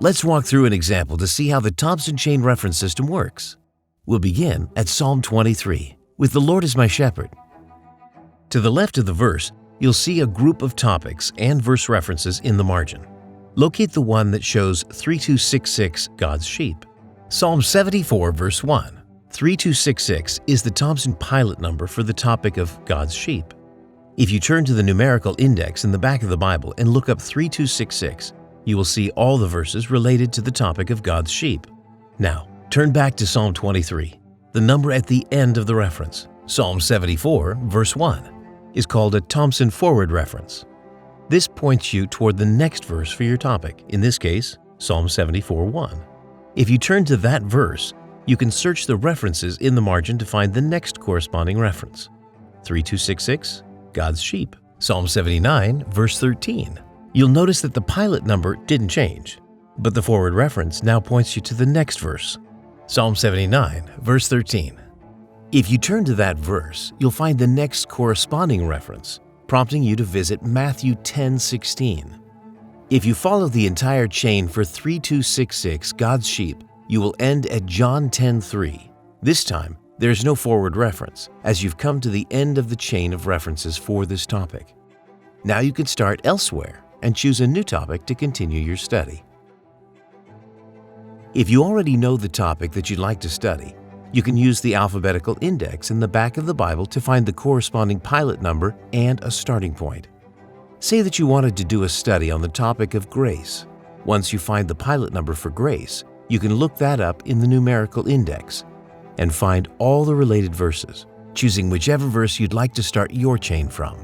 Let's walk through an example to see how the Thompson Chain-Reference system works. We'll begin at Psalm 23, with "The Lord is my shepherd." To the left of the verse, you'll see a group of topics and verse references in the margin. Locate the one that shows 3266, God's sheep. Psalm 74, verse 1. 3266 is the Thompson pilot number for the topic of God's sheep. If you turn to the numerical index in the back of the Bible and look up 3266, you will see all the verses related to the topic of God's sheep. Now, turn back to Psalm 23, the number at the end of the reference. Psalm 74, verse 1, is called a Thompson forward reference. This points you toward the next verse for your topic, in this case, Psalm 74, 1. If you turn to that verse, you can search the references in the margin to find the next corresponding reference. 3266, God's sheep. Psalm 79, verse 13. You'll notice that the pilot number didn't change, but the forward reference now points you to the next verse. Psalm 79, verse 13. If you turn to that verse, you'll find the next corresponding reference, prompting you to visit Matthew 10:16. If you follow the entire chain for 3266, God's sheep, you will end at John 10:3. This time, there's no forward reference, as you've come to the end of the chain of references for this topic. Now you can start elsewhere and choose a new topic to continue your study. If you already know the topic that you'd like to study, you can use the alphabetical index in the back of the Bible to find the corresponding pilot number and a starting point. Say that you wanted to do a study on the topic of grace. Once you find the pilot number for grace, you can look that up in the numerical index and find all the related verses, choosing whichever verse you'd like to start your chain from.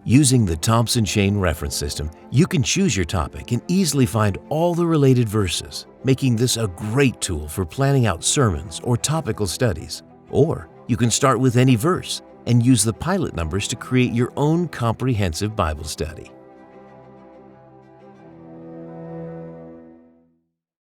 Using the Thompson Chain-Reference system, you can choose your topic and easily find all the related verses, making this a great tool for planning out sermons or topical studies. Or you can start with any verse and use the pilot numbers to create your own comprehensive Bible study.